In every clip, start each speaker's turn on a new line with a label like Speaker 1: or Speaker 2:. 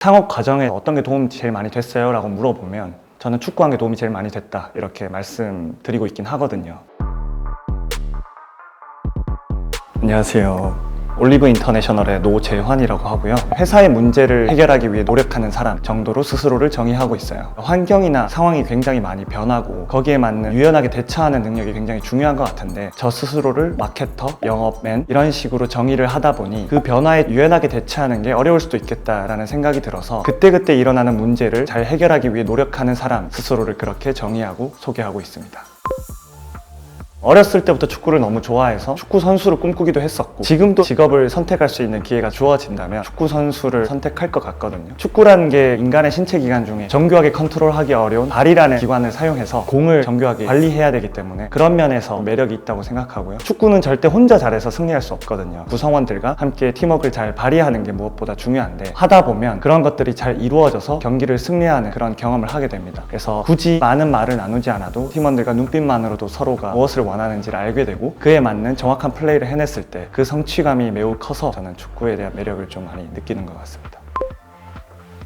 Speaker 1: 창업 과정에 어떤 게 도움이 제일 많이 됐어요? 라고 물어보면 저는 축구한 게 도움이 제일 많이 됐다 이렇게 말씀드리고 있긴 하거든요. 안녕하세요. 올리브 인터내셔널의 노재환이라고 하고요. 회사의 문제를 해결하기 위해 노력하는 사람 정도로 스스로를 정의하고 있어요. 환경이나 상황이 굉장히 많이 변하고 거기에 맞는 유연하게 대처하는 능력이 굉장히 중요한 것 같은데 저 스스로를 마케터, 영업맨 이런 식으로 정의를 하다 보니 그 변화에 유연하게 대처하는 게 어려울 수도 있겠다라는 생각이 들어서 그때그때 일어나는 문제를 잘 해결하기 위해 노력하는 사람 스스로를 그렇게 정의하고 소개하고 있습니다. 어렸을 때부터 축구를 너무 좋아해서 축구 선수를 꿈꾸기도 했었고 지금도 직업을 선택할 수 있는 기회가 주어진다면 축구 선수를 선택할 것 같거든요. 축구라는 게 인간의 신체 기관 중에 정교하게 컨트롤하기 어려운 발이라는 기관을 사용해서 공을 정교하게 관리해야 되기 때문에 그런 면에서 매력이 있다고 생각하고요. 축구는 절대 혼자 잘해서 승리할 수 없거든요. 구성원들과 함께 팀워크를 잘 발휘하는 게 무엇보다 중요한데 하다 보면 그런 것들이 잘 이루어져서 경기를 승리하는 그런 경험을 하게 됩니다. 그래서 굳이 많은 말을 나누지 않아도 팀원들과 눈빛만으로도 서로가 무엇을 원하는지를 알게 되고 그에 맞는 정확한 플레이를 해냈을 때 그 성취감이 매우 커서 저는 축구에 대한 매력을 좀 많이 느끼는 것 같습니다.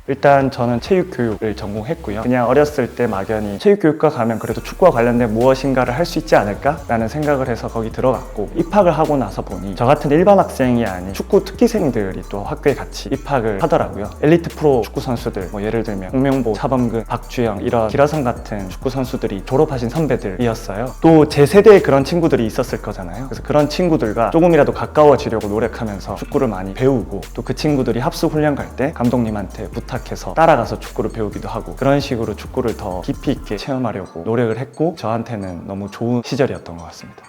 Speaker 1: 일단 저는 체육교육을 전공했고요. 그냥 어렸을 때 막연히 체육교육과 가면 그래도 축구와 관련된 무엇인가를 할 수 있지 않을까? 라는 생각을 해서 거기 들어갔고 입학을 하고 나서 보니 저 같은 일반 학생이 아닌 축구 특기생들이 또 학교에 같이 입학을 하더라고요. 엘리트 프로 축구 선수들, 예를 들면 홍명보, 차범근, 박주영 이런 기라성 같은 축구 선수들이 졸업하신 선배들이었어요. 또 제 세대에 그런 친구들이 있었을 거잖아요. 그래서 그런 친구들과 조금이라도 가까워지려고 노력하면서 축구를 많이 배우고 또 그 친구들이 합숙 훈련 갈 때 감독님한테 부탁해서 따라가서 축구를 배우기도 하고 그런 식으로 축구를 더 깊이 있게 체험하려고 노력을 했고 저한테는 너무 좋은 시절이었던 것 같습니다.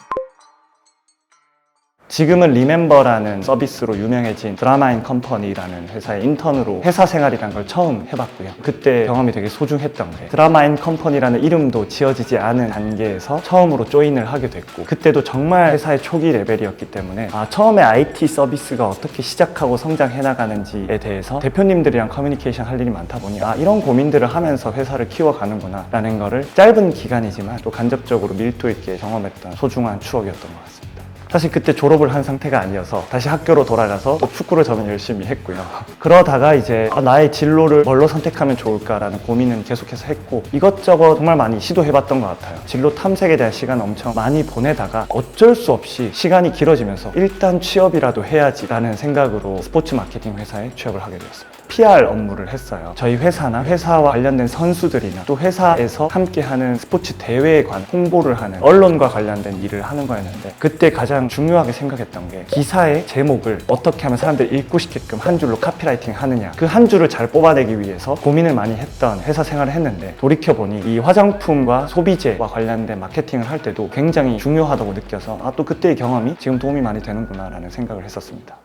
Speaker 1: 지금은 리멤버라는 서비스로 유명해진 드라마인 컴퍼니라는 회사의 인턴으로 회사 생활이란 걸 처음 해봤고요. 그때 경험이 되게 소중했던 게 드라마인 컴퍼니라는 이름도 지어지지 않은 단계에서 처음으로 조인을 하게 됐고 그때도 정말 회사의 초기 레벨이었기 때문에 처음에 IT 서비스가 어떻게 시작하고 성장해 나가는지에 대해서 대표님들이랑 커뮤니케이션 할 일이 많다 보니 이런 고민들을 하면서 회사를 키워가는구나 라는 거를 짧은 기간이지만 또 간접적으로 밀도 있게 경험했던 소중한 추억이었던 것 같습니다. 사실 그때 졸업을 한 상태가 아니어서 다시 학교로 돌아가서 또 축구를 저는 열심히 했고요. 그러다가 이제 나의 진로를 뭘로 선택하면 좋을까라는 고민은 계속해서 했고 이것저것 정말 많이 시도해봤던 것 같아요. 진로 탐색에 대한 시간을 엄청 많이 보내다가 어쩔 수 없이 시간이 길어지면서 일단 취업이라도 해야지라는 생각으로 스포츠 마케팅 회사에 취업을 하게 되었습니다. PR 업무를 했어요. 저희 회사나 회사와 관련된 선수들이나 또 회사에서 함께하는 스포츠 대회에 관한 홍보를 하는 언론과 관련된 일을 하는 거였는데 그때 가장 중요하게 생각했던 게 기사의 제목을 어떻게 하면 사람들이 읽고 싶게끔 한 줄로 카피라이팅 하느냐 그 한 줄을 잘 뽑아내기 위해서 고민을 많이 했던 회사 생활을 했는데 돌이켜보니 이 화장품과 소비재와 관련된 마케팅을 할 때도 굉장히 중요하다고 느껴서 또 그때의 경험이 지금 도움이 많이 되는구나 라는 생각을 했었습니다.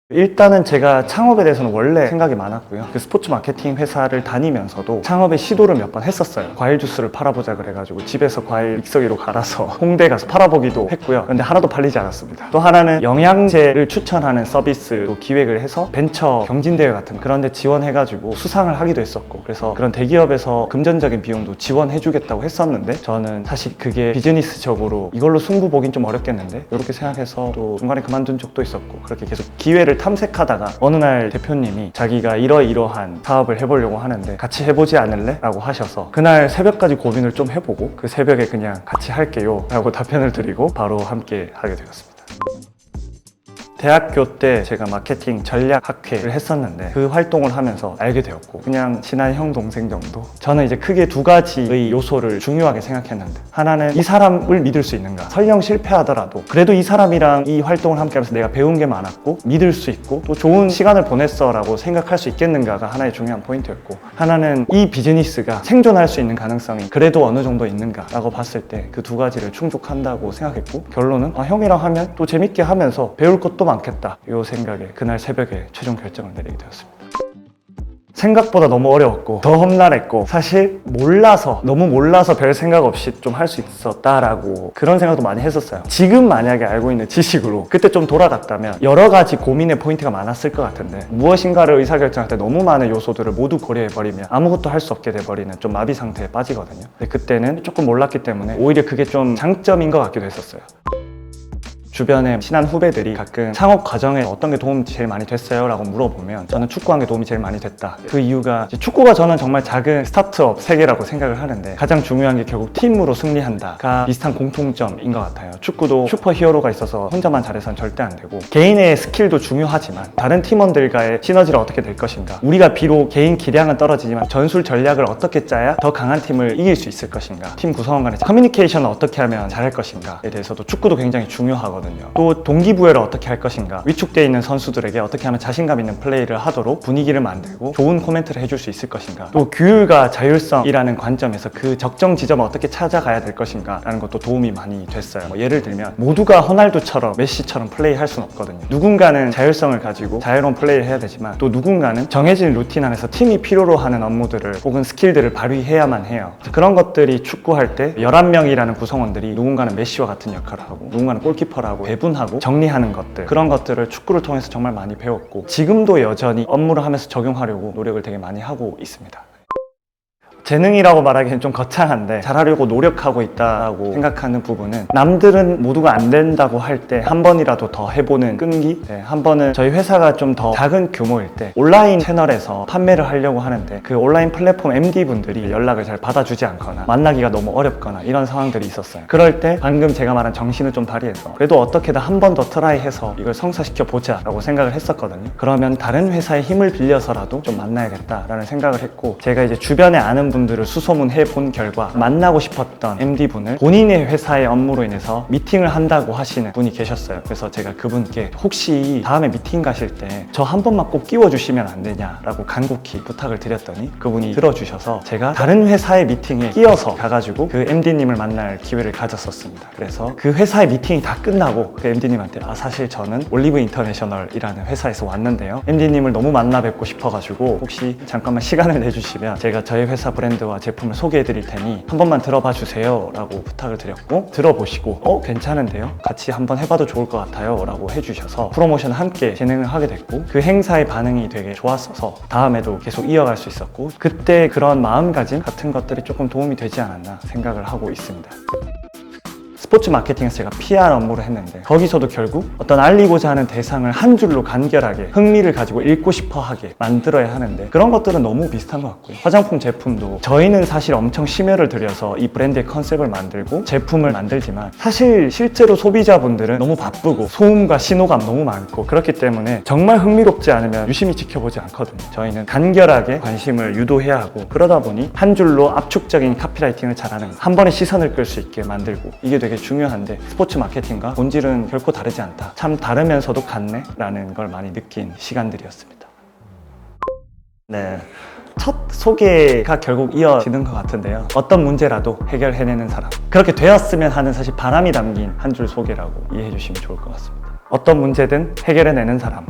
Speaker 1: 일단은 제가 창업에 대해서는 원래 생각이 많았고요. 그 스포츠 마케팅 회사를 다니면서도 창업의 시도를 몇 번 했었어요. 과일 주스를 팔아보자 그래가지고 집에서 과일 믹서기로 갈아서 홍대 가서 팔아보기도 했고요. 근데 하나도 팔리지 않았습니다. 또 하나는 영양제를 추천하는 서비스로 기획을 해서 벤처 경진대회 같은 그런 데 지원해가지고 수상을 하기도 했었고 그래서 그런 대기업에서 금전적인 비용도 지원해주겠다고 했었는데 저는 사실 그게 비즈니스적으로 이걸로 승부 보긴 좀 어렵겠는데 이렇게 생각해서 또 중간에 그만둔 적도 있었고 그렇게 계속 기회를 탐색하다가 어느 날 대표님이 자기가 이러이러한 사업을 해보려고 하는데 같이 해보지 않을래? 라고 하셔서 그날 새벽까지 고민을 좀 해보고 그 새벽에 그냥 같이 할게요 라고 답변을 드리고 바로 함께 하게 되었습니다. 대학교 때 제가 마케팅 전략학회를 했었는데 그 활동을 하면서 알게 되었고 그냥 친한 형 동생 정도 저는 이제 크게 두 가지의 요소를 중요하게 생각했는데 하나는 이 사람을 믿을 수 있는가 설령 실패하더라도 그래도 이 사람이랑 이 활동을 함께 하면서 내가 배운 게 많았고 믿을 수 있고 또 좋은 시간을 보냈어 라고 생각할 수 있겠는가가 하나의 중요한 포인트였고 하나는 이 비즈니스가 생존할 수 있는 가능성이 그래도 어느 정도 있는가 라고 봤을 때 그 두 가지를 충족한다고 생각했고 결론은 형이랑 하면 또 재밌게 하면서 배울 것도 많겠다 이 생각에 그날 새벽에 최종 결정을 내리게 되었습니다. 생각보다 너무 어려웠고 더 험난했고 사실 너무 몰라서 별 생각 없이 좀 할 수 있었다라고 그런 생각도 많이 했었어요. 지금 만약에 알고 있는 지식으로 그때 좀 돌아갔다면 여러 가지 고민의 포인트가 많았을 것 같은데 무엇인가를 의사결정할 때 너무 많은 요소들을 모두 고려해버리면 아무것도 할 수 없게 돼버리는 좀 마비 상태에 빠지거든요. 근데 그때는 조금 몰랐기 때문에 오히려 그게 좀 장점인 것 같기도 했었어요. 주변에 친한 후배들이 가끔 창업 과정에 어떤 게 도움이 제일 많이 됐어요? 라고 물어보면 저는 축구한 게 도움이 제일 많이 됐다. 그 이유가 이제 축구가 저는 정말 작은 스타트업 세계라고 생각을 하는데 가장 중요한 게 결국 팀으로 승리한다가 비슷한 공통점인 것 같아요. 축구도 슈퍼히어로가 있어서 혼자만 잘해서는 절대 안 되고 개인의 스킬도 중요하지만 다른 팀원들과의 시너지를 어떻게 될 것인가, 우리가 비록 개인 기량은 떨어지지만 전술 전략을 어떻게 짜야 더 강한 팀을 이길 수 있을 것인가, 팀 구성원 간의 커뮤니케이션을 어떻게 하면 잘할 것인가에 대해서도 축구도 굉장히 중요하거든요. 또 동기부여를 어떻게 할 것인가, 위축되어 있는 선수들에게 어떻게 하면 자신감 있는 플레이를 하도록 분위기를 만들고 좋은 코멘트를 해줄 수 있을 것인가, 또 규율과 자율성이라는 관점에서 그 적정 지점을 어떻게 찾아가야 될 것인가 라는 것도 도움이 많이 됐어요. 예를 들면 모두가 호날두처럼 메시처럼 플레이할 수는 없거든요. 누군가는 자율성을 가지고 자유로운 플레이를 해야 되지만 또 누군가는 정해진 루틴 안에서 팀이 필요로 하는 업무들을 혹은 스킬들을 발휘해야만 해요. 그런 것들이 축구할 때 11명이라는 구성원들이 누군가는 메시와 같은 역할을 하고 누군가는 골키퍼라고 배분하고 정리하는 것들, 그런 것들을 축구를 통해서 정말 많이 배웠고 지금도 여전히 업무를 하면서 적용하려고 노력을 되게 많이 하고 있습니다. 재능이라고 말하기엔 좀 거창한데 잘하려고 노력하고 있다고 생각하는 부분은, 남들은 모두가 안 된다고 할 때 한 번이라도 더 해보는 끈기? 한 번은 저희 회사가 좀 더 작은 규모일 때 온라인 채널에서 판매를 하려고 하는데 그 온라인 플랫폼 MD분들이 연락을 잘 받아주지 않거나 만나기가 너무 어렵거나 이런 상황들이 있었어요. 그럴 때 방금 제가 말한 정신을 좀 발휘해서 그래도 어떻게든 한 번 더 트라이해서 이걸 성사시켜 보자 라고 생각을 했었거든요. 그러면 다른 회사의 힘을 빌려서라도 좀 만나야겠다라는 생각을 했고, 제가 이제 주변에 아는 분들을 수소문해 본 결과 만나고 싶었던 MD분을 본인의 회사의 업무로 인해서 미팅을 한다고 하시는 분이 계셨어요. 그래서 제가 그분께 혹시 다음에 미팅 가실 때 저 한 번만 꼭 끼워주시면 안 되냐라고 간곡히 부탁을 드렸더니 그분이 들어주셔서 제가 다른 회사의 미팅에 끼어서 가가지고 그 MD님을 만날 기회를 가졌었습니다. 그래서 그 회사의 미팅이 다 끝나고 그 MD님한테 사실 저는 올리브 인터내셔널이라는 회사에서 왔는데요, MD님을 너무 만나 뵙고 싶어가지고 혹시 잠깐만 시간을 내주시면 제가 저희 회사 브랜드와 제품을 소개해 드릴 테니 한 번만 들어봐 주세요 라고 부탁을 드렸고, 들어보시고 괜찮은데요? 같이 한번 해봐도 좋을 것 같아요 라고 해주셔서 프로모션을 함께 진행을 하게 됐고, 그 행사의 반응이 되게 좋았어서 다음에도 계속 이어갈 수 있었고, 그때 그런 마음가짐 같은 것들이 조금 도움이 되지 않았나 생각을 하고 있습니다. 스포츠 마케팅에서 제가 PR 업무를 했는데 거기서도 결국 어떤 알리고자 하는 대상을 한 줄로 간결하게 흥미를 가지고 읽고 싶어 하게 만들어야 하는데, 그런 것들은 너무 비슷한 것 같고요. 화장품 제품도 저희는 사실 엄청 심혈을 들여서 이 브랜드의 컨셉을 만들고 제품을 만들지만 사실 실제로 소비자분들은 너무 바쁘고 소음과 신호감 너무 많고 그렇기 때문에 정말 흥미롭지 않으면 유심히 지켜보지 않거든요. 저희는 간결하게 관심을 유도해야 하고, 그러다 보니 한 줄로 압축적인 카피라이팅을 잘하는, 한 번에 시선을 끌 수 있게 만들고, 이게 되게 중요한데 스포츠 마케팅과 본질은 결코 다르지 않다, 참 다르면서도 같네 라는 걸 많이 느낀 시간들이었습니다. 네, 첫 소개가 결국 이어지는 것 같은데요, 어떤 문제라도 해결해내는 사람, 그렇게 되었으면 하는 사실 바람이 담긴 한 줄 소개라고 이해해 주시면 좋을 것 같습니다. 어떤 문제든 해결해내는 사람,